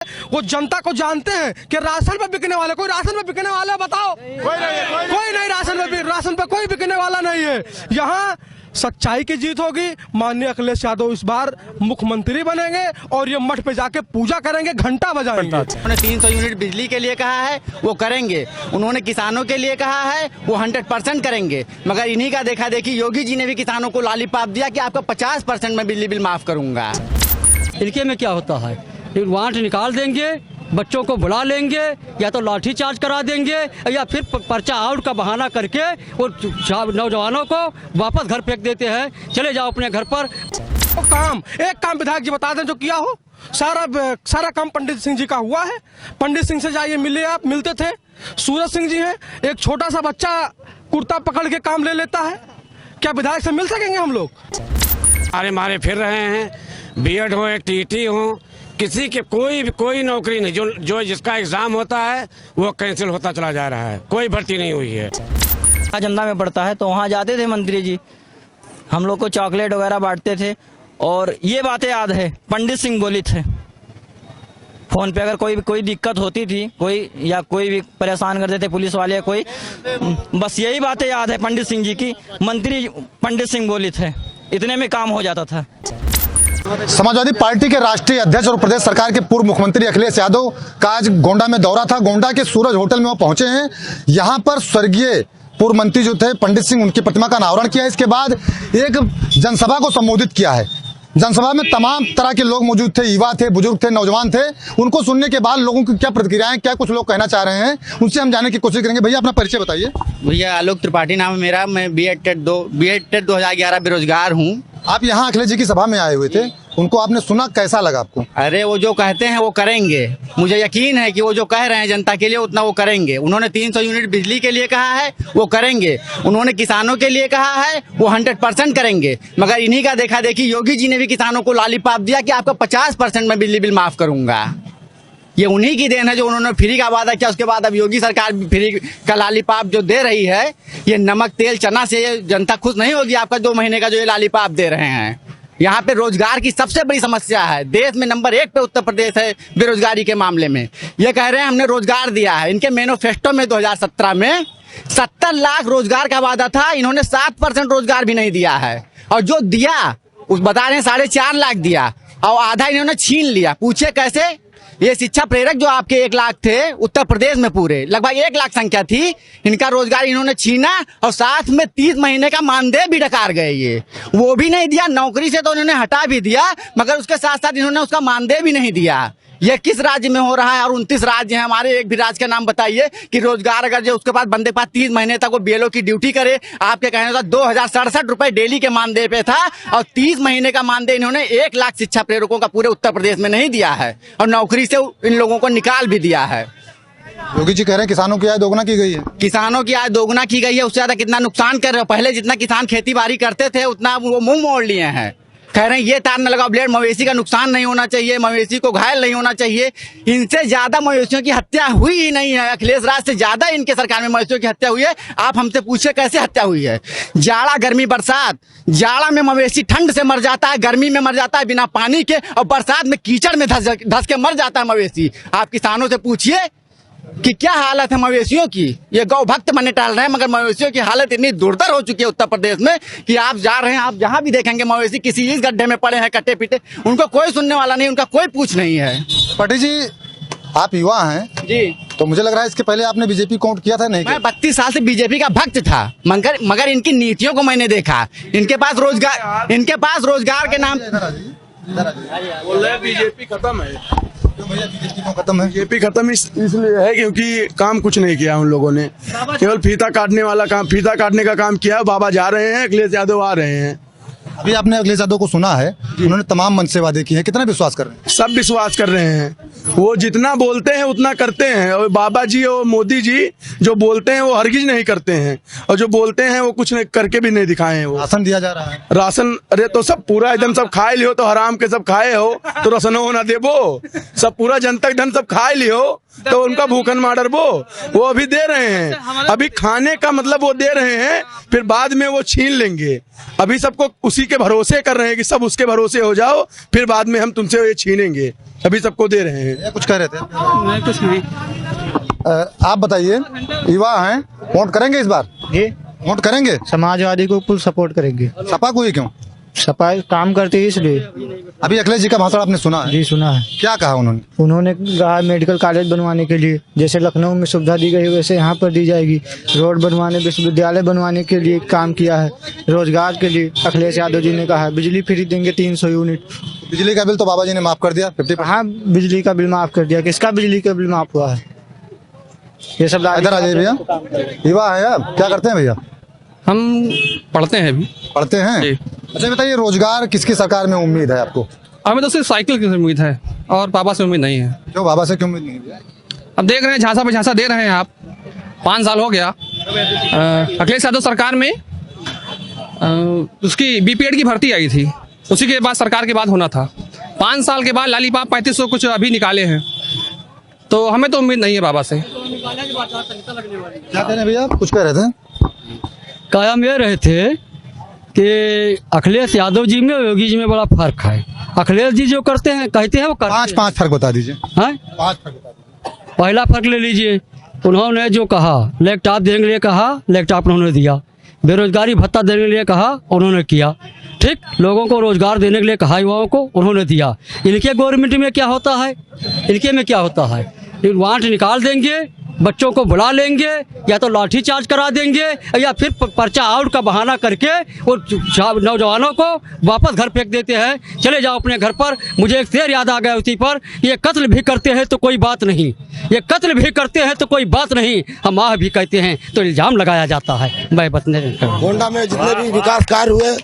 वो जनता को जानते हैं कि राशन पे बिकने वाले, कोई राशन पे बिकने वाला बताओ? कोई नहीं, राशन पे कोई बिकने वाला नहीं है। यहाँ सच्चाई की जीत होगी। माननीय अखिलेश यादव इस बार मुख्यमंत्री बनेंगे और ये मठ पे जाके पूजा करेंगे, घंटा बजाएंगे। उन्होंने 300 यूनिट बिजली के लिए कहा है, वो करेंगे। उन्होंने किसानों के लिए कहा है, वो 100% करेंगे। मगर इन्हीं का देखा देखी योगी जी ने भी किसानों को लॉलीपॉप दिया कि आपका 50% में बिजली बिल माफ करूंगा। इनके में क्या होता है, वांट निकाल देंगे, बच्चों को बुला लेंगे, या तो लाठी चार्ज करा देंगे, या फिर पर्चा आउट का बहाना करके वो नौजवानों को वापस घर फेंक देते हैं। चले जाओ अपने घर पर। एक काम विधायक जी बता दें जो किया हो। सारा काम पंडित सिंह जी का हुआ है। पंडित सिंह से जाइए, मिलिए, आप मिलते थे। सूरज सिंह जी हैं, एक छोटा सा बच्चा कुर्ता पकड़ के काम ले लेता है। क्या विधायक से मिल सकेंगे हम लोग? मारे फिर रहे हैं, बीएड हो, एक टीटी हो, किसी के कोई नौकरी नहीं। जो जिसका एग्जाम होता है वो कैंसिल होता चला जा रहा है, कोई भर्ती नहीं हुई है। जनता में पड़ता है तो वहाँ जाते थे मंत्री जी, हम लोग को चॉकलेट वगैरह बांटते थे। और ये बातें याद है, पंडित सिंह बोली थे फोन पे, अगर कोई दिक्कत होती थी, कोई भी परेशान करते थे पुलिस वाले, कोई, बस यही बातें याद है पंडित सिंह जी की। मंत्री पंडित सिंह बोली थे, इतने में काम हो जाता था। समाजवादी पार्टी के राष्ट्रीय अध्यक्ष और प्रदेश सरकार के पूर्व मुख्यमंत्री अखिलेश यादव का आज गोंडा में दौरा था। गोंडा के सूरज होटल में वो पहुंचे हैं। यहाँ पर स्वर्गीय पूर्व मंत्री जो थे पंडित सिंह, उनकी प्रतिमा का अनावरण किया। इसके बाद एक जनसभा को संबोधित किया है। जनसभा में तमाम तरह के लोग मौजूद थे, युवा थे, बुजुर्ग थे, नौजवान थे। उनको सुनने के बाद लोगों की क्या प्रतिक्रियाएं, क्या कुछ लोग कहना चाह रहे हैं, उनसे हम जानने की कोशिश करेंगे। भैया अपना परिचय बताइए। भैया आलोक त्रिपाठी नाम है मेरा। मैं बीएड टेट 2011 बेरोजगार हूँ। आप यहाँ अखिलेश जी की सभा में आए हुए थे, उनको आपने सुना, कैसा लगा आपको? अरे वो जो कहते हैं वो करेंगे। मुझे यकीन है कि वो जो कह रहे हैं जनता के लिए उतना वो करेंगे। उन्होंने 300 यूनिट बिजली के लिए कहा है, वो करेंगे। उन्होंने किसानों के लिए कहा है, वो 100% करेंगे। मगर इन्हीं का देखा देखी योगी जी ने भी किसानों को लॉलीपॉप दिया कि आपका 50% में बिजली बिल माफ करूंगा। ये उन्हीं की देन है जो उन्होंने फ्री का वादा किया। उसके बाद अब योगी सरकार फ्री का लॉलीपॉप जो दे रही है, ये नमक तेल चना से जनता खुश नहीं होगी। आपका 2 महीने का जो ये लॉलीपॉप दे रहे हैं, यहाँ पे रोजगार की सबसे बड़ी समस्या है। देश में नंबर 1 पे उत्तर प्रदेश है बेरोजगारी के मामले में। ये कह रहे हैं हमने रोजगार दिया है। इनके मैनिफेस्टो में 2017 में 70 लाख रोजगार का वादा था, इन्होंने 7% रोजगार भी नहीं दिया है। और जो दिया उस बता रहे हैं 4.5 लाख दिया, और आधा इन्होंने छीन लिया। पूछे कैसे? ये शिक्षा प्रेरक जो आपके 1 लाख थे उत्तर प्रदेश में, पूरे लगभग 1 लाख संख्या थी, इनका रोजगार इन्होंने छीना। और साथ में 30 महीने का मानदेय भी डकार गए। ये वो भी नहीं दिया। नौकरी से तो इन्होंने हटा भी दिया, मगर उसके साथ साथ इन्होंने उसका मानदेय भी नहीं दिया। ये किस राज्य में हो रहा है? और 29 राज्य हैं हमारे, एक भी राज्य का नाम बताइए कि रोजगार अगर जो उसके पास बंदे के पास 30 महीने तक वो बीएलओ की ड्यूटी करे। आपके कहने का 2067 रुपए डेली के मानदेय पे था, और 30 महीने का मानदेय इन्होंने 1 लाख शिक्षा प्रेरकों का पूरे उत्तर प्रदेश में नहीं दिया है, और नौकरी से इन लोगों को निकाल भी दिया है। योगी जी कह रहे हैं किसानों की आय दोगुना की गई है। किसानों की आय दोगुना की गई है, उससे ज्यादा कितना नुकसान कर रहे हो। पहले जितना किसान खेती बाड़ी करते थे उतना वो मुंह मोड़ लिए हैं। कह रहे हैं ये तार न लगाओ ब्लेड, मवेशी का नुकसान नहीं होना चाहिए, मवेशी को घायल नहीं होना चाहिए। इनसे ज्यादा मवेशियों की हत्या हुई ही नहीं है। अखिलेश राज से ज्यादा इनके सरकार में मवेशियों की हत्या हुई है। आप हमसे पूछे कैसे हत्या हुई है? जाड़ा, गर्मी, बरसात। जाड़ा में मवेशी ठंड से मर जाता है, गर्मी में मर जाता है बिना पानी के, और बरसात में कीचड़ में धस के मर जाता है मवेशी। आप किसानों से पूछिए कि क्या हालत है मवेशियों की। ये गौ भक्त बने टाल रहे हैं, मगर मवेशियों की हालत इतनी दुर्धर हो चुकी है उत्तर प्रदेश में कि आप जा रहे हैं, आप जहां भी देखेंगे मवेशी किसी इस गड्ढे में पड़े हैं कट्टे पीटे। उनको कोई सुनने वाला नहीं, उनका कोई पूछ नहीं है। पाटिल जी, आप युवा हैं जी, तो मुझे लग रहा है इसके पहले आपने बीजेपी को वोट किया था? नहीं, मैं 32 साल से बीजेपी का भक्त था, मगर इनकी नीतियों को मैंने देखा। इनके पास रोजगार के नाम बीजेपी खत्म है। बीजेपी को खत्म है? बीजेपी खत्म इसलिए है क्योंकि काम कुछ नहीं किया उन लोगों ने। केवल फीता काटने का काम किया। बाबा जा रहे हैं, अखिलेश यादव आ रहे हैं। अभी आपने अखिलेश यादव को सुना है, उन्होंने तमाम मंच से वादे किए हैं, कितना विश्वास कर रहे हैं? सब विश्वास कर रहे हैं। वो जितना बोलते हैं उतना करते हैं। और बाबा जी और मोदी जी जो बोलते हैं वो हरगिज नहीं करते हैं, और जो बोलते हैं वो कुछ नहीं करके भी नहीं दिखाए हैं। वो राशन दिया जा रहा है। राशन, अरे तो सब पूरा एकदम सब खाए लियो, तो हराम के सब खाए हो तो रसनो होना देबो। सब पूरा जनता धन सब खाए लियो तो उनका भूखन मार्डर वो अभी दे रहे हैं। अभी खाने का मतलब वो दे रहे हैं, फिर बाद में वो छीन लेंगे। अभी सबको उसी के भरोसे कर रहे हैं कि सब उसके भरोसे हो जाओ, फिर बाद में हम तुमसे ये छीनेंगे। अभी सबको दे रहे हैं। ये कुछ कह रहे थे मैं कुछ नहीं। आप बताइए, युवा हैं, वोट करेंगे इस बार? जी, वोट करेंगे? समाजवादी को फुल सपोर्ट करेंगे। सपा को ही क्यों? सपा काम करती है इसलिए। अभी अखिलेश जी का भाषण आपने सुना है? जी सुना है। क्या कहा उन्होंने? उन्होंने कहा मेडिकल कॉलेज बनवाने के लिए, जैसे लखनऊ में सुविधा दी गई वैसे यहाँ पर दी जाएगी। रोड बनवाने, विश्वविद्यालय बनवाने के लिए काम किया है। रोजगार के लिए अखिलेश यादव जी ने कहा है। बिजली फ्री देंगे 300 यूनिट। बिजली का बिल तो बाबा जी ने माफ कर दिया 50%। हाँ, बिजली का बिल माफ कर दिया। किसका बिजली का बिल माफ हुआ है? ये सब इधर आ जाइए भैया। युवा है आप, क्या करते हैं भैया? हम पढ़ते हैं अभी। पढ़ते हैं? जी। अच्छा बताइए, रोजगार किसकी सरकार में उम्मीद है आपको? हमें तो सिर्फ साइकिल की उम्मीद है और बाबा से उम्मीद नहीं है। क्यों, बाबा से क्यों उम्मीद नहीं है? अब देख रहे हैं झांसा पे झांसा दे रहे हैं आप। 5 साल हो गया अखिलेश यादव सरकार में। उसकी बीपीएड की भर्ती आई थी, उसी के बाद सरकार के बाद होना था। 5 साल के बाद लालीपाप 3500 कुछ अभी निकाले हैं, तो हमें तो उम्मीद नहीं है बाबा से। क्या कह रहे हैं भैया, कुछ कह रहे थे? कायम ये रहे थे कि अखिलेश यादव जी में और योगी जी में बड़ा फर्क है। अखिलेश जी जो करते हैं, कहते हैं वो करते हैं। पांच फर्क बता दीजिए। हैं? 5 फर्क बता दीजिए। पहला फर्क ले लीजिए, उन्होंने जो कहा लैपटॉप देने के लिए कहा, लैपटॉप उन्होंने दिया। बेरोजगारी भत्ता देने के लिए कहा, उन्होंने किया। ठीक, लोगों को रोजगार देने के लिए कहा, युवाओं को उन्होंने दिया। इनके गवर्नमेंट में क्या होता है, इनके में क्या होता है, वांट निकाल देंगे, बच्चों को बुला लेंगे, या तो लाठी चार्ज करा देंगे, या फिर पर्चा आउट का बहाना करके वो नौजवानों को वापस घर फेंक देते हैं। चले जाओ अपने घर पर। मुझे एक शेर याद आ गया उसी पर, ये कत्ल भी करते हैं तो कोई बात नहीं, ये कत्ल भी करते हैं तो कोई बात नहीं, हम आह भी कहते हैं तो इल्जाम लगाया जाता है। मैं बतने गोंडा में जितने भी विकास कार्य हुए,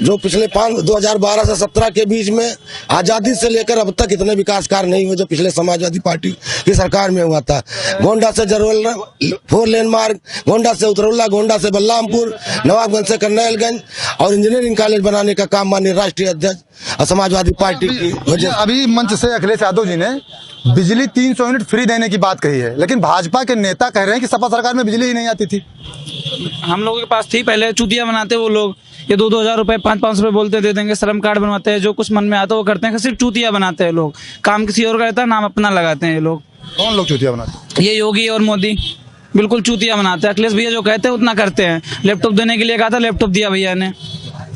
जो पिछले 2012 से 17 के बीच में आजादी से लेकर अब तक इतने विकास कार्य नहीं हुए जो पिछले समाजवादी पार्टी की सरकार में हुआ था। गोंडा से जरवल 4 लेन मार्ग, गोंडा से उतरौला, गोंडा से बलरामपुर, नवाबगंज से करनैलगंज और इंजीनियरिंग कॉलेज बनाने का काम माननीय राष्ट्रीय अध्यक्ष और समाजवादी पार्टी की वजह। अभी मंच से अखिलेश यादव जी ने बिजली 300 यूनिट फ्री देने की बात कही है, लेकिन भाजपा के नेता कह रहे हैं कि सपा सरकार में बिजली ही नहीं आती थी। हम लोगों के पास थी पहले, चूतिया बनाते वो लोग। ये 2-2 हज़ार रुपए 500-500 रुपए बोलते दे देंगे। श्रम कार्ड बनवाते हैं, जो कुछ मन में आता है वो करते हैं। सिर्फ चूतिया बनाते हैं लोग, काम किसी और का रहता है, नाम अपना लगाते हैं ये लोग। कौन लोग चूतिया बनाते? ये योगी और मोदी बिल्कुल चूतिया बनाते हैं। अखिलेश भैया जो कहते हैं उतना करते हैं। लैपटॉप देने के लिए कहा था, लैपटॉप दिया भैया ने।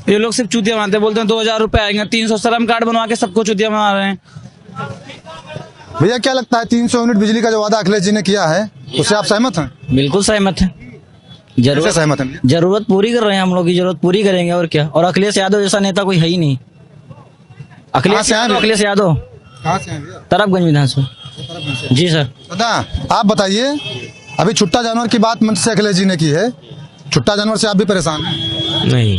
ये लोग सिर्फ चूतिया बनाते हैं, बोलते हैं 2,000 रुपए आएंगे, 300 श्रम कार्ड बनवा के सबको चूतिया बना रहे हैं। भैया क्या लगता है, 300 यूनिट बिजली का जो वादा अखिलेश जी ने किया है, उससे आप सहमत हैं? बिल्कुल सहमत है। कैसे सहमत हैं? जरूरत पूरी कर रहे हैं, हम लोग की जरूरत पूरी करेंगे और क्या। और अखिलेश यादव जैसा नेता कोई है ही नहीं। अखिलेश यादव कहाँ से हैं भैया? तरफगंज विधानसभा। जी सर। दादा आप बताइए, अभी छुट्टा जानवर की बात मंच से अखिलेश जी ने की है, छुट्टा जानवर से आप भी परेशान हैं? नहीं,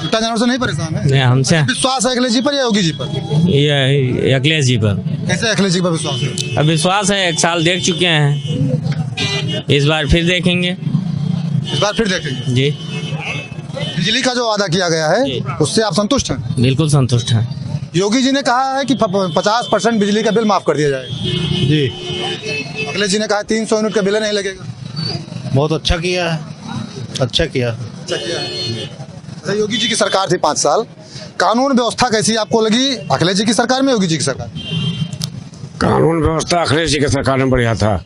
छुट्टा जानवर से नहीं परेशान है? नहीं, हमसे विश्वास है अखिलेश जी पर या योगी जी पर? ये अखिलेश जी पर। कैसे अखिलेश जी पर विश्वास है? अब विश्वास है, 1 साल देख चुके हैं, इस बार फिर देखेंगे। इस बार फिर देखेंगे जी। बिजली का जो वादा किया गया है उससे आप संतुष्ट हैं? बिल्कुल संतुष्ट हैं। योगी जी ने कहा है कि 50% बिजली का बिल माफ कर दिया जाएगा। जी, अखिलेश जी ने कहा 300 यूनिट का बिल नहीं लगेगा। बहुत अच्छा किया है, अच्छा किया। अच्छा, योगी जी की सरकार थी 5 साल, कानून व्यवस्था कैसी आपको लगी, अखिलेश जी की सरकार में, योगी जी की सरकार? कानून व्यवस्था अखिलेश जी की सरकार में बढ़िया था।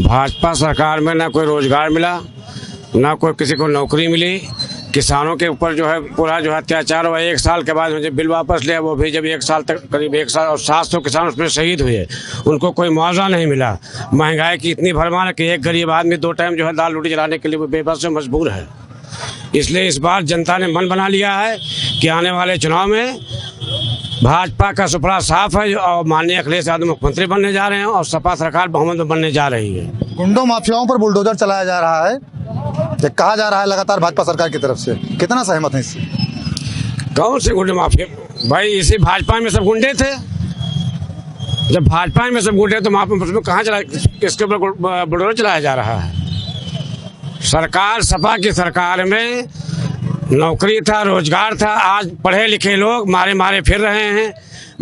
भाजपा सरकार में ना कोई रोजगार मिला, ना कोई किसी को नौकरी मिली। किसानों के ऊपर जो है पूरा जो है अत्याचार हुआ। 1 साल के बाद मुझे बिल वापस लिया, वो भी जब 1 साल तक, करीब 1 साल, और 700 किसान उसमें शहीद हुए, उनको कोई मुआवजा नहीं मिला। महंगाई की इतनी भरमार है कि एक गरीब आदमी 2 टाइम जो है दाल रोटी जलाने के लिए वो बेबस से मजबूर है। इसलिए इस बार जनता ने मन बना लिया है कि आने वाले चुनाव में भाजपा का सुपड़ा साफ है और माननीय अखिलेश यादव मुख्यमंत्री बनने जा रहे हैं और सपा सरकार बहुमत में बनने जा रही है। गुंडों माफियाओं पर बुलडोजर चलाया जा रहा है, ये कहा जा रहा है लगातार भाजपा सरकार की तरफ से, कितना सहमत है इससे? कौन से गुंडे माफिया? भाई इसी भाजपा में सब गुंडे थे। जब भाजपा में सब गुंडे तो उसमें कहाँ चला, किसके ऊपर बुलडोजर चलाया जा रहा है? सरकार, सपा की सरकार में नौकरी था, रोजगार था। आज पढ़े लिखे लोग मारे मारे फिर रहे हैं।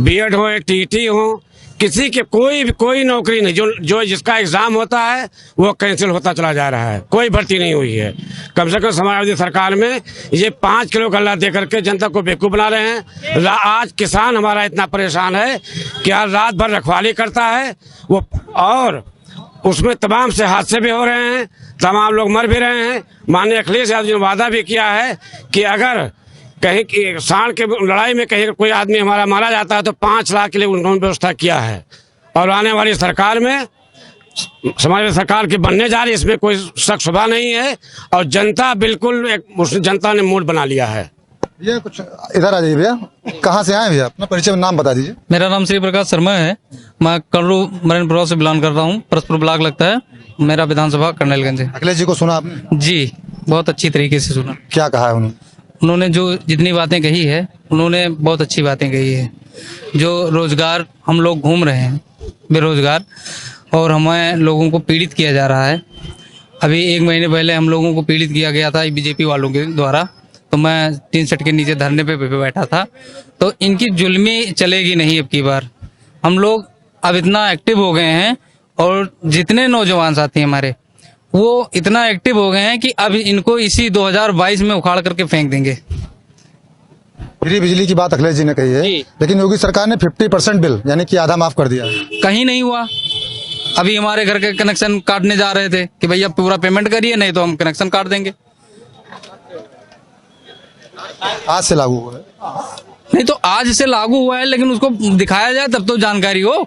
बीएड हो, टीटी हो, किसी के कोई नौकरी नहीं, जो जिसका एग्जाम होता है वो कैंसिल होता चला जा रहा है, कोई भर्ती नहीं हुई है। कम से कम समाजवादी सरकार में ये 5 किलो गल्ला दे करके जनता को बेवकूफ बना रहे हैं। आज किसान हमारा इतना परेशान है कि आज रात भर रखवाली करता है वो, और उसमें तमाम से हादसे भी हो रहे हैं, तमाम लोग मर भी रहे हैं। माननीय अखिलेश यादव जी ने वादा भी किया है कि अगर कहीं की सांड के लड़ाई में कहीं कोई आदमी हमारा मारा जाता है तो 5 लाख के लिए उन्होंने व्यवस्था किया है। और आने वाली सरकार में समाजवादी सरकार की बनने जा रही है, इसमें कोई शक शुबा नहीं है। और जनता बिल्कुल जनता ने मूड बना लिया है। भैया कुछ इधर आ जाइए भैया, कहाँ से आए भैया, अपना परिचय में नाम बता दीजिए। मेरा नाम श्री प्रकाश शर्मा है, मैं कल्लू मरीन ब्लॉक से बिलोंग करता हूँ, परसपुर ब्लॉक लगता है, मेरा विधानसभा कर्नलगंज है। अखिलेश जी को सुना आपने? जी, बहुत अच्छी तरीके से सुना। क्या कहा है उन्होंने जो जितनी बातें कही है उन्होंने बहुत अच्छी बातें कही है। जो रोजगार हम लोग घूम रहे हैं बेरोजगार, और हमें लोगों को पीड़ित किया जा रहा है। अभी 1 महीने पहले हम लोगों को पीड़ित किया गया था बीजेपी वालों के द्वारा, तो मैं टीन सेट के नीचे धरने पे बैठा था। तो इनकी जुल्मी चलेगी नहीं अब की बार। हम लोग अब इतना एक्टिव हो गए हैं, और जितने नौजवान साथी हमारे वो इतना एक्टिव हो गए हैं कि अब इनको इसी 2022 में उखाड़ करके फेंक देंगे। फ्री बिजली की बात अखिलेश जी ने कही है, लेकिन योगी सरकार ने 50% बिल यानी कि आधा माफ कर दिया है। कहीं नहीं हुआ। अभी हमारे घर के कनेक्शन काटने जा रहे थे कि भैया पूरा पेमेंट करिए, नहीं तो हम कनेक्शन काट देंगे। आज से लागू हुआ है? नहीं तो आज से लागू हुआ है, लेकिन उसको दिखाया जाए तब तो जानकारी हो।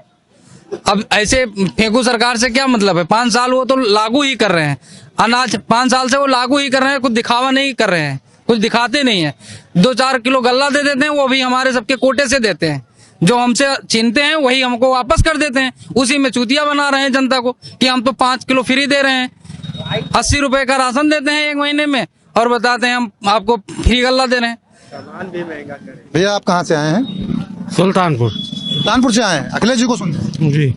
अब ऐसे फेंकू सरकार से क्या मतलब है? 5 साल वो तो लागू ही कर रहे हैं अनाज, 5 साल से वो लागू ही कर रहे हैं, कुछ दिखावा नहीं कर रहे हैं, कुछ दिखाते नहीं है। 2-4 किलो गल्ला दे देते हैं, वो भी हमारे सबके कोटे से देते हैं। जो हमसे छीनते हैं वही हमको वापस कर देते हैं। उसी में चूतिया बना रहे हैं जनता को कि हम तो 5 किलो फ्री दे रहे हैं। 80 रुपए का राशन देते हैं 1 महीने में, और बताते हैं हम आपको फ्री गल्ला दे रहे हैं। भैया आप कहाँ से आए हैं? सुल्तानपुर। सुल्तानपुर से आए हैं, अखिलेश जी को सुनते? जी।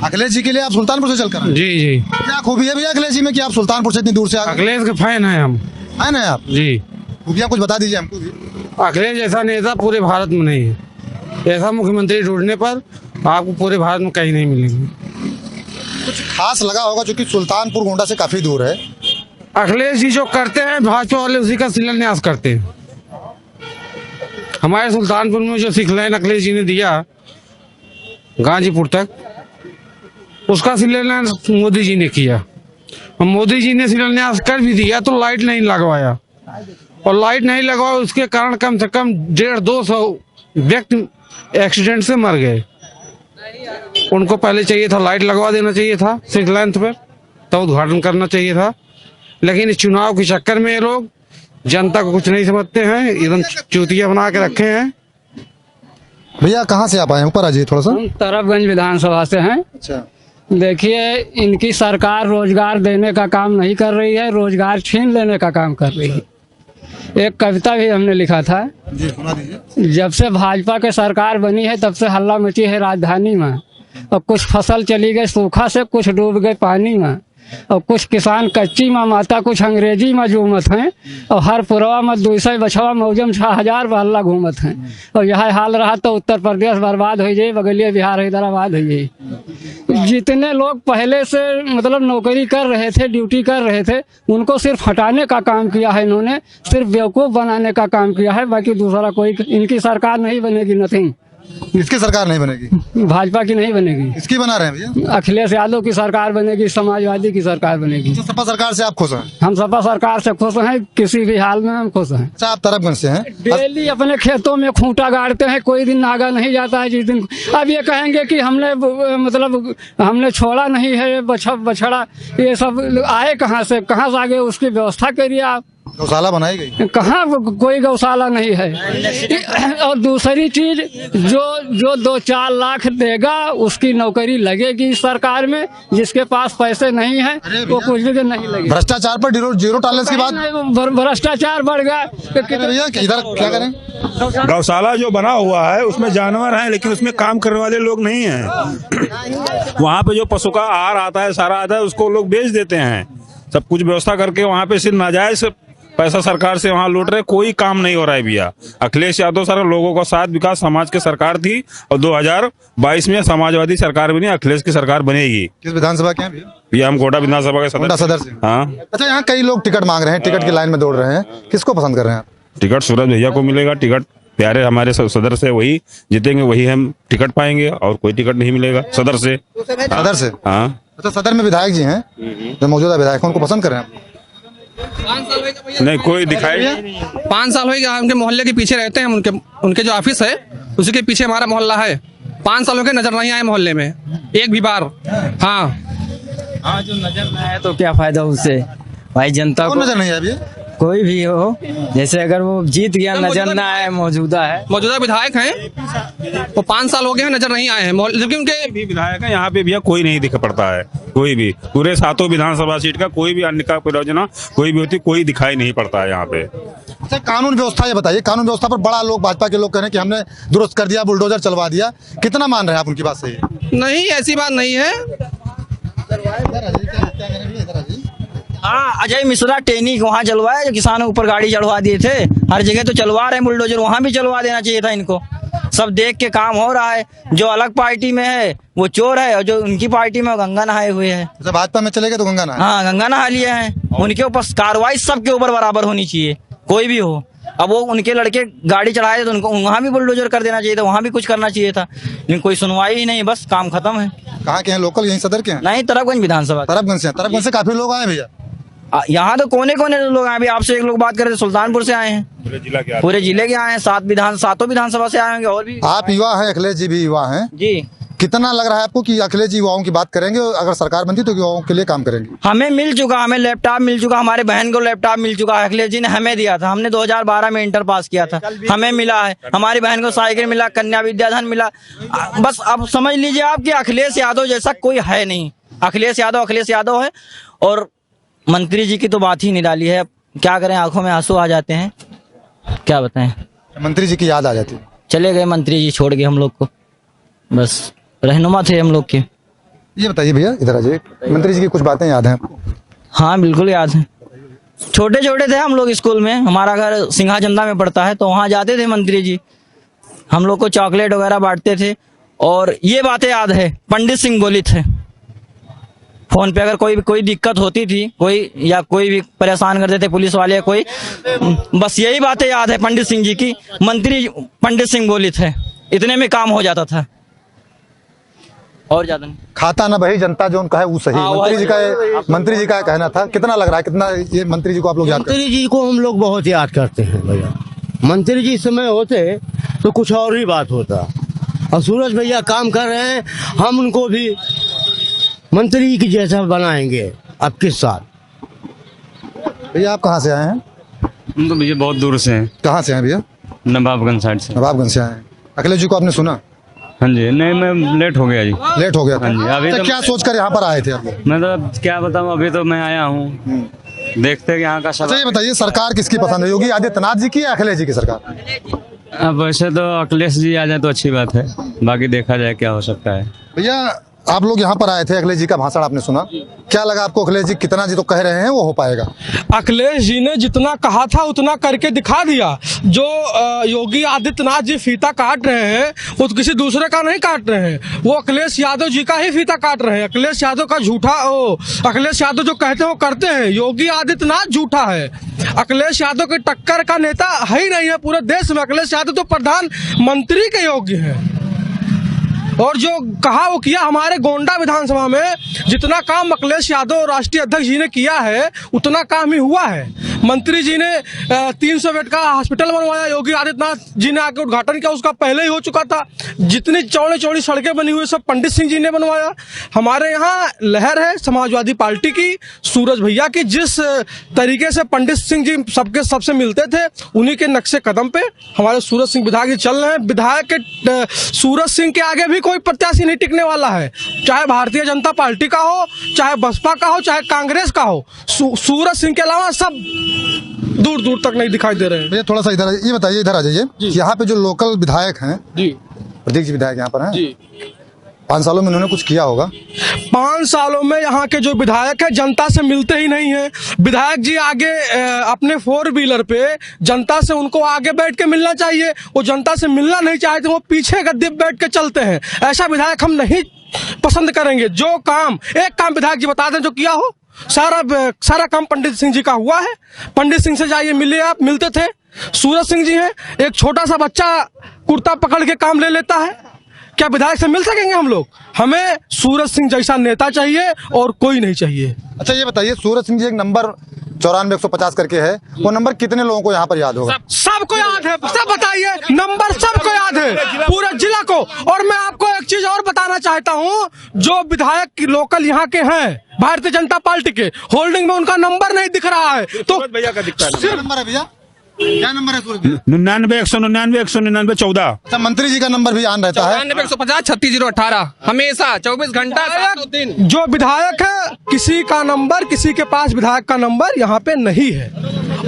अखिलेश जी के लिए आप सुल्तानपुर से चलकर? जी। क्या खूबी है भैया अखिलेश जी में कि आप सुल्तानपुर से इतनी दूर से आ गए? अखिलेश के फैन है हम। फैन है आप? जी। खूबियाँ कुछ बता दीजिए हमको भी। अखिलेश जैसा नेता पूरे भारत में नहीं है। ऐसा मुख्यमंत्री ढूंढने पर आपको पूरे भारत में कहीं नहीं मिलेंगे। कुछ खास लगा होगा जो कि सुल्तानपुर गोंडा से काफी दूर है। अखिलेश जी जो करते हैं भाजपा वाले उसी का शिलान्यास करते हैं। हमारे सुल्तानपुर में जो 6 लाइन अखिलेश जी ने दिया गाजीपुर तक, उसका शिलान्यास मोदी जी ने किया। और मोदी जी ने शिलान्यास कर भी दिया तो लाइट नहीं लगवाया, और लाइट नहीं लगवाया उसके कारण कम से कम 150-200 व्यक्ति एक्सीडेंट से मर गए। उनको पहले चाहिए था लाइट लगवा देना चाहिए था 6 लाइन पर, तो उद्घाटन करना चाहिए था। लेकिन इस चुनाव के चक्कर में ये लोग जनता को कुछ नहीं समझते हैं, एकदम चूतिया बना के रखे हैं। भैया कहाँ से आप आए हैं? ऊपर आ जाइए थोड़ा सा। हम तरफगंज विधानसभा से हैं। अच्छा, देखिए, इनकी सरकार रोजगार देने का काम नहीं कर रही है, रोजगार छीन लेने का काम कर रही है। एक कविता भी हमने लिखा था जी, सुना दीजिए। जब से भाजपा की सरकार बनी है तब से हल्ला मची है राजधानी में, और कुछ फसल चली गई सूखा से, कुछ डूब गए पानी में, और कुछ किसान कच्ची माँ माता, कुछ अंग्रेजी में जूमत हैं, और हर पुरवा में 200 बछवा मौजम 6000 बहल्ला घूमत हैं। और यह हाल रहा तो उत्तर प्रदेश बर्बाद हो जाए, बगलिया बिहार हैदराबाद हो जाए। जितने लोग पहले से मतलब नौकरी कर रहे थे, ड्यूटी कर रहे थे, उनको सिर्फ हटाने का काम किया है इन्होंने, सिर्फ बेवकूफ़ बनाने का काम किया है। बाकी दूसरा कोई इनकी सरकार नहीं बनेगी, नथिंग। इसकी सरकार नहीं बनेगी? भाजपा की नहीं बनेगी। इसकी बना रहे हैं भैया? अखिलेश यादव की सरकार बनेगी, समाजवादी की सरकार बनेगी। तो सपा सरकार से आप खुश हैं? हम सपा सरकार से खुश हैं, किसी भी हाल में हम खुश हैं। अच्छा, आप तरफगंज से हैं? डेली अपने खेतों में खूंटा गाड़ते हैं, कोई दिन नागा नहीं जाता है जिस दिन। अब ये कहेंगे कि हमने मतलब हमने छोड़ा नहीं है बछड़ा, ये सब आए कहाँ से आ गए, उसकी व्यवस्था करिए आप। गौशाला बनाई गई? कहाँ कोई गौशाला नहीं है। और दूसरी चीज, जो 2-4 लाख देगा उसकी नौकरी लगेगी इस सरकार में, जिसके पास पैसे नहीं है वो कुछ भी नहीं लगेगी। भ्रष्टाचार पर जीरो टॉलरेंस की बात। भ्रष्टाचार बढ़ गया भैया, इधर क्या करें? गौशाला जो बना हुआ है उसमें जानवर हैं, लेकिन उसमें काम करने वाले लोग नहीं हैं। वहाँ पे जो पशु का आहार आता है, सारा आता है, उसको लोग बेच देते हैं। सब कुछ व्यवस्था करके वहाँ पे सिर्फ नाजायज पैसा सरकार से वहाँ लूट रहे, कोई काम नहीं हो रहा है भैया। अखिलेश यादव सर लोगों का साथ विकास समाज की सरकार थी और 2022 में समाजवादी सरकार बनी, अखिलेश की सरकार बनेगी। किस विधानसभा के हैं भैया? भैया हम गोंडा विधानसभा के गोंडा सदर से। हाँ। अच्छा, यहाँ कई लोग टिकट मांग रहे हैं, टिकट की लाइन में दौड़ रहे हैं, किसको पसंद कर रहे हैं आप? टिकट सूरज भैया को मिलेगा। टिकट प्यारे हमारे सदर से, वही जीतेंगे, वही हम टिकट पाएंगे, और कोई टिकट नहीं मिलेगा सदर से। सदर से? हाँ। अच्छा, सदर में विधायक जी हैं, जो मौजूदा विधायक हैं, उनको पसंद कर रहे हैं आप? नहीं, कोई दिखाई 5 साल हो गया उनके मोहल्ले के पीछे रहते हैं। उनके जो ऑफिस है उसी के पीछे हमारा मोहल्ला है। 5 सालों के नजर नहीं आए मोहल्ले में एक भी बार। हाँ, जो नजर में आए तो क्या फायदा उससे भाई, जनता को नजर नहीं आया अभी? कोई भी हो, जैसे अगर वो जीत गया नजर ना आए, मौजूदा विधायक हैं, वो 5 साल हो गए हैं, नजर नहीं आए हैं मोहल्ले, जबकि उनके भी विधायक है यहाँ पे भैया, कोई नहीं दिख पड़ता है। कोई भी पूरे 7 विधानसभा सीट का कोई भी अन्य का परियोजना कोई भी होती, कोई दिखाई नहीं पड़ता है यहाँ पे। अच्छा, कानून व्यवस्था ये बताइए, कानून व्यवस्था पर बड़ा लोग, भाजपा के लोग कह रहे हैं कि हमने दुरुस्त कर दिया, बुलडोजर चलवा दिया, कितना मान रहे हैं आप उनकी बात? सही नहीं, ऐसी बात नहीं है। हाँ, अजय मिश्रा टेनी वहाँ चलवाया, जो किसानों के ऊपर गाड़ी चढ़वा दिए थे, हर जगह तो चलवा रहे हैं बुलडोजर, वहाँ भी चलवा देना चाहिए था इनको। सब देख के काम हो रहा है, जो अलग पार्टी में है वो चोर है, और जो उनकी पार्टी में वो गंगा नहाए हुए है। अच्छा, भाजपा में चले गए तो गंगा नहाए? हाँ, गंगा नहा लिए हैं। उनके ऊपर कार्रवाई सबके ऊपर बराबर होनी चाहिए, कोई भी हो। अब वो उनके लड़के गाड़ी चढ़ाए तो उनको वहाँ भी बुलडोजर कर देना चाहिए था, वहाँ भी कुछ करना चाहिए था, लेकिन कोई सुनवाई ही नहीं, बस काम खत्म है। कहाँ के हैं लोकल? यहीं सदर के हैं? नहीं, तरफगंज विधानसभा। तरफगंज से? तरफगंज से काफी लोग आए भैया? यहाँ तो कोने कोने लोग आए। अभी आपसे एक लोग बात कर रहे थे, सुल्तानपुर से आए हैं, पूरे जिले के आए हैं, 7 विधानसभा से आए होंगे। और भी आप युवा हैं, अखिलेश जी भी युवा हैं जी। कितना लग रहा है आपको कि अखिलेश जी युवाओं की बात करेंगे, अगर सरकार बनती तो युवाओं के लिए काम करेंगे? हमें मिल चुका, हमें लैपटॉप मिल चुका, हमारे बहन को लैपटॉप मिल चुका है, अखिलेश जी ने हमें दिया था। हमने 2012 में इंटर पास किया था, हमें मिला है। हमारी बहन को साइकिल मिला, कन्या विद्याधन मिला। बस अब समझ लीजिए आप कि अखिलेश यादव जैसा कोई है नहीं। अखिलेश यादव है। और मंत्री जी की तो बात ही निराली है, क्या करें, आंखों में आंसू आ जाते हैं, क्या बताएं। मंत्री जी की याद आ जाती है। चले गए मंत्री जी, छोड़ गए हम लोग को, बस रहनुमा थे हम लोग के। ये बताइए भैया, इधर आ जाइए, मंत्री जी की कुछ बातें याद हैं आपको? हाँ, बिल्कुल याद है। छोटे छोटे थे हम लोग स्कूल में, हमारा घर सिंघा चंदा में पड़ता है, तो वहाँ जाते थे मंत्री जी, हम लोग को चॉकलेट वगैरह बांटते थे। और ये बातें याद है, पंडित सिंह गोली थे। फोन पे अगर कोई दिक्कत होती थी, कोई भी परेशान करते थे पुलिस वाले, बस यही बातें याद है पंडित सिंह जी की। मंत्री पंडित सिंह गोली थे, इतने में काम हो जाता था, और ज्यादा नहीं। खाता ना बही जनता जो उनका है वो सही। मंत्री जी का कहना था। कितना लग रहा है, कितना ये मंत्री जी को आप लोग याद करते हैं? मंत्री जी को हम लोग बहुत याद करते हैं भैया। मंत्री जी समय होते तो कुछ और ही बात होता, और सूरज भैया काम कर रहे हैं, हम उनको भी मंत्री की जैसा बनाएंगे अब किस साल। भैया आप कहाँ से आए हैं? हम तो भैया बहुत दूर से हैं। कहाँ से हैं भैया? नवाबगंज साइड से। नवाबगंज से आए हैं। अखिलेश जी को आपने सुना? हाँ जी, नहीं मैं लेट हो गया जी। लेट हो गया था? हाँ जी। अभी तो क्या सोचकर यहाँ पर आए थे आप लोग? मैं तो क्या बताऊँ, अभी तो मैं आया हूँ, देखते हैं यहाँ का। अच्छा, ये बताइए, सरकार किसकी पसंद है, योगी आदित्यनाथ जी की या अखिलेश जी की सरकार? अब वैसे तो अखिलेश जी आ जाए तो अच्छी बात है, बाकी देखा जाए क्या हो सकता है। भैया आप लोग यहाँ पर आए थे, अखिलेश जी का भाषण आपने सुना, क्या लगा आपको? अखिलेश जी कितना जी तो कह रहे हैं वो हो पाएगा? अखिलेश जी ने जितना कहा था उतना करके दिखा दिया। जो योगी आदित्यनाथ जी फीता काट रहे हैं वो तो किसी दूसरे का नहीं काट रहे हैं, वो अखिलेश यादव जी का ही फीता काट रहे हैं। अखिलेश यादव का झूठा, अखिलेश यादव जो कहते हैं वो करते हैं। योगी आदित्यनाथ झूठा है, अखिलेश यादव के टक्कर का नेता है ही नहीं है पूरे देश में। अखिलेश यादव तो प्रधानमंत्री के योग्य है, और जो कहा वो किया। हमारे गोंडा विधानसभा में जितना काम अखिलेश यादव राष्ट्रीय अध्यक्ष जी ने किया है उतना काम ही हुआ है। मंत्री जी ने 300 बेड का हॉस्पिटल बनवाया, योगी आदित्यनाथ जी ने आके उद्घाटन किया, उसका पहले ही हो चुका था। जितनी चौड़ी सड़कें बनी हुई सब पंडित सिंह जी ने बनवाया। हमारे यहाँ लहर है समाजवादी पार्टी की, सूरज भैया की। जिस तरीके से पंडित सिंह जी सबसे मिलते थे, उन्हीं के नक्शे कदम पे हमारे सूरज सिंह विधायक जी चल रहे हैं। विधायक के सूरज सिंह के आगे भी कोई प्रत्याशी नहीं टिकने वाला है, चाहे भारतीय जनता पार्टी का हो, चाहे बसपा का हो, चाहे कांग्रेस का हो। सूरज सिंह के अलावा सब दूर दूर तक नहीं दिखाई दे रहे हैं। भैया थोड़ा सा इधर, ये बताइए, इधर आ जाइए। यहाँ पे जो लोकल विधायक हैं जी, प्रदीप जी विधायक यहाँ पर हैं जी, 5 सालों में उन्होंने कुछ किया होगा। 5 सालों में यहाँ के जो विधायक है जनता से मिलते ही नहीं है। विधायक जी आगे अपने 4 व्हीलर पे जनता से उनको आगे बैठ के मिलना चाहिए, वो जनता से मिलना नहीं चाहते, वो पीछे गद्दे पे बैठ के चलते हैं। ऐसा विधायक हम नहीं पसंद करेंगे। जो काम, एक काम विधायक जी बता दें जो किया हो, सारा काम पंडित सिंह जी का हुआ है। पंडित सिंह से जाइए, मिलिए, आप मिलते थे। सूरज सिंह जी हैं, एक छोटा सा बच्चा कुर्ता पकड़ के काम ले लेता है। क्या विधायक से मिल सकेंगे हम लोग? हमें सूरज सिंह जैसा नेता चाहिए और कोई नहीं चाहिए। अच्छा ये बताइए, सूरज सिंह जी एक नंबर 94-150 करके है, वो नंबर कितने लोगों को यहाँ पर याद होगा? सबको याद है, सब बताइए, नंबर सबको याद है, पूरे जिला को। और मैं आपको एक चीज और बताना चाहता हूँ, जो विधायक लोकल यहाँ के हैं भारतीय जनता पार्टी के, होल्डिंग में उनका नंबर नहीं दिख रहा है। तो भैया का दिखता है नंबर है भैया, क्या नंबर है? 99-199-199-14। अच्छा, मंत्री जी का नंबर भी आन रहता है? 99-150-36-018 हमेशा 24 घंटा 7 दिन। जो विधायक है, किसी का नंबर, किसी के पास विधायक का नंबर यहाँ पे नहीं है।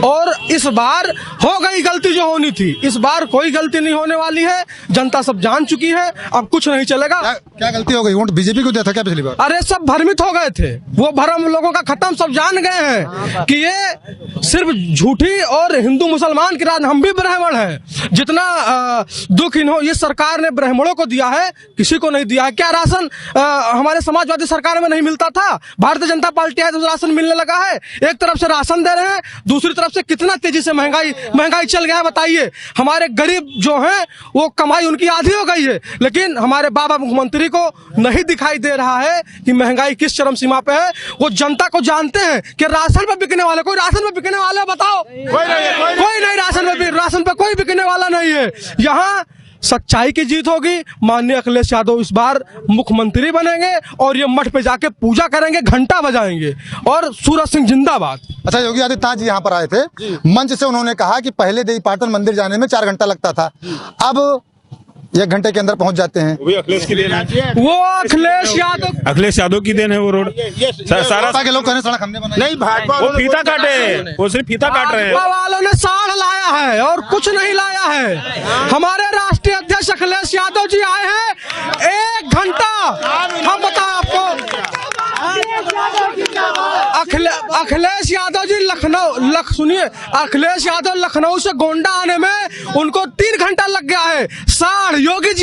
और इस बार हो गई गलती जो होनी थी, इस बार कोई गलती नहीं होने वाली है। जनता सब जान चुकी है, अब कुछ नहीं चलेगा। क्या गलती हो गई? वोट बीजेपी को दिया था क्या पिछली बार? अरे सब भ्रमित हो गए थे, वो भ्रम लोगों का खत्म, सब जान गए हैं कि ये सिर्फ झूठी और हिंदू मुसलमान की राज। हम भी ब्राह्मण हैं, जितना दुख ये सरकार ने ब्राह्मणों को दिया है, किसी को नहीं दिया है। क्या राशन हमारे समाजवादी सरकार में नहीं मिलता था? भारतीय जनता पार्टी है तो राशन मिलने लगा है। एक तरफ से राशन दे रहे हैं, दूसरी तरफ से कितना तेजी से महंगाई चल गया है, बताइए। हमारे गरीब जो हैं वो कमाई उनकी आधी हो गई है, लेकिन हमारे बाबा मुख्यमंत्री को नहीं दिखाई दे रहा है कि महंगाई किस चरम सीमा पे है। वो जनता को जानते हैं कि राशन पे बिकने वाले, कोई राशन पे बिकने वाले बताओ? कोई नहीं, राशन पे कोई बिकने वाला नहीं है। यहाँ सच्चाई की जीत होगी। माननीय अखिलेश यादव इस बार मुख्यमंत्री बनेंगे और ये मठ पे जाके पूजा करेंगे, घंटा बजाएंगे, और सूरज सिंह जिंदाबाद। अच्छा, योगी आदित्यनाथ जी यहाँ पर आए थे, मंच से उन्होंने कहा कि पहले देवी पाटन मंदिर जाने में 4 घंटा लगता था, अब 1 घंटे के अंदर पहुंच जाते हैं। वो अखिलेश की देन है, वो अखिलेश यादव की देन है। वो रोड सारा के लोग कह रहे सड़क हमने बनाई नहीं, भाजपा वो फीता काटे, वो सिर्फ फीता काट रहे हैं। भाजपा वालों ने साढ़ लाया है और कुछ नहीं लाया है। हमारे राष्ट्रीय अध्यक्ष अखिलेश यादव जी आए हैं 1 घंटा। हम बताएं आपको, अखिलेश यादव जी सुनिए, अखिलेश यादव लखनऊ से गोंडा आने में उनको 3 घंटा लग गया है। साढ़ योगी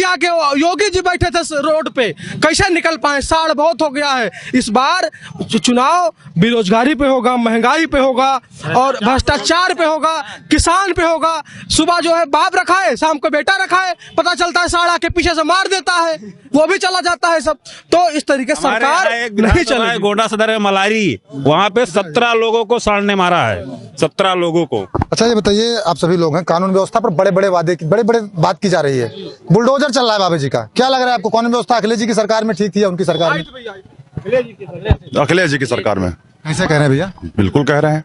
जी बैठे थे रोड पे, कैसे निकल पाए? साढ़ बहुत हो गया है। इस बार चुनाव बेरोजगारी पे होगा, महंगाई पे होगा और भ्रष्टाचार पे होगा, किसान पे होगा। सुबह जो है बाप रखा है, शाम को बेटा रखा है, पता चलता है साढ़ आके पीछे से मार देता है, वो भी चला जाता है सब। तो इस तरीके से सरकार नहीं चलेगी। गोंडा सदर में मलारी, वहाँ पे 17 लोगों को साढ़ ने मारा है, 17 लोगों को। अच्छा ये बताइए, आप सभी लोग हैं, कानून व्यवस्था पर बड़े बड़े वादे, बड़े बात की जा रही है, बुलडोजर चल रहा है बाबा जी का, क्या लग रहा है आपको? कानून व्यवस्था अखिलेश जी की सरकार में ठीक थी या उनकी सरकार में? अखिलेश जी की सरकार में। ऐसे कह रहे हैं भैया? बिल्कुल कह रहे हैं,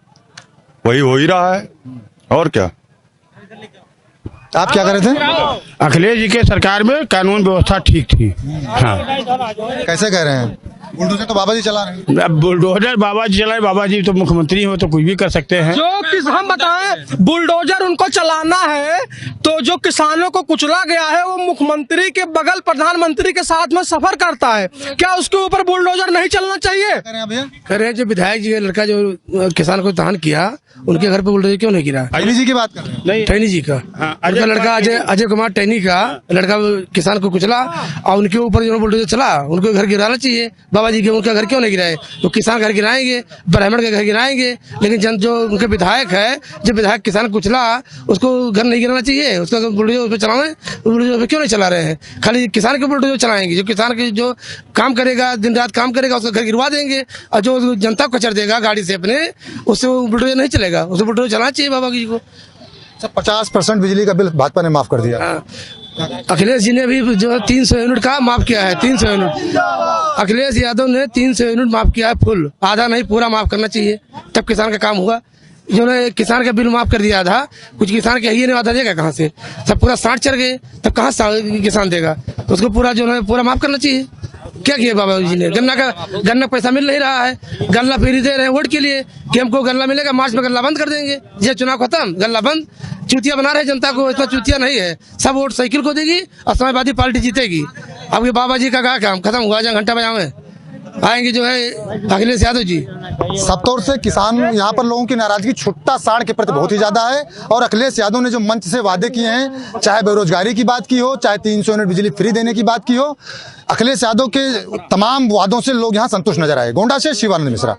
वही हो ही रहा है, और क्या। आप क्या कह रहे थे? अखिलेश जी के सरकार में कानून व्यवस्था ठीक थी। हाँ। कैसे कह रहे हैं? बुलडोजर तो बाबा जी चला रहे हैं। अब बुलडोजर बाबा जी चलाए, बाबा जी तो मुख्यमंत्री हो तो कुछ भी कर सकते हैं। हम बताएं, बुलडोजर उनको चलाना है तो जो किसानों को कुचला गया है वो मुख्यमंत्री के बगल प्रधानमंत्री के साथ में सफर करता है, क्या उसके ऊपर बुलडोजर नहीं चलना चाहिए? कह रहे हैं जो विधायक जी का लड़का जो किसान को दान किया, उनके घर पे बुलडोजर क्यों नहीं गिरा? टैनी जी की बात कर रहे हैं? टैनी जी का, उनका लड़का अजय कुमार टैनी का लड़का किसान को कुचला और उनके ऊपर जो बुलडोजर चला, उनको घर गिराना चाहिए। बाबा जी के उनका घर क्यों नहीं गिराए? तो किसान घर गिराएंगे, ब्राह्मण के घर गिराएंगे, लेकिन जो उनके विधायक है, जो विधायक किसान कुचला, उसको घर नहीं गिराना चाहिए, उसका बुलडोजर उस पर चलावे, बुलडोजर क्यों नहीं चला रहे हैं? खाली किसान के बुलडोजर चलाएंगे, जो किसान के जो काम करेगा, दिन रात काम करेगा, उसका घर गिरवा देंगे, और जो जनता को कचर देगा गाड़ी से अपने, उससे बुलडोजर नहीं चलेगा, उसे बुलडोजर चलाना चाहिए बाबा जी को। 50% बिजली का बिल भाजपा ने माफ कर दिया। अखिलेश जी ने भी जो है 300 यूनिट का माफ किया है, 300 यूनिट। अखिलेश यादव ने 300 यूनिट माफ किया है, फुल, आधा नहीं पूरा माफ करना चाहिए, तब किसान का काम होगा। जिन्होंने किसान का बिल माफ कर दिया था, कुछ किसान के ये नहीं आधा देगा कहाँ से? सब पूरा 60 चढ़ गए, तब कहाँ किसान देगा? उसको पूरा जो है पूरा माफ करना चाहिए। क्या किया बाबा जी ने? गन्ना पैसा मिल नहीं रहा है, गन्ना फ्री दे रहे हैं वोट के लिए कि हमको गन्ना मिलेगा, मार्च में गन्ना बंद कर देंगे, ये चुनाव खत्म, गन्ना बंद। चूतिया बना रहे जनता को, इतना चूतिया नहीं है, सब वोट साइकिल को देगी और समाजवादी पार्टी जीतेगी। आपके बाबा जी का काम खत्म हुआ जहाँ घंटा बजा में आएंगे जो है अखिलेश यादव जी। सब तौर से किसान यहाँ पर लोगों की नाराजगी छुट्टा साड़ के प्रति बहुत ही ज्यादा है और अखिलेश यादव ने जो मंच से वादे किए हैं, चाहे बेरोजगारी की बात की हो, चाहे 300 यूनिट बिजली फ्री देने की बात की हो, अखिलेश यादव के तमाम वादों से लोग यहाँ संतुष्ट नजर आए। गोंडा से शिवानंद मिश्रा।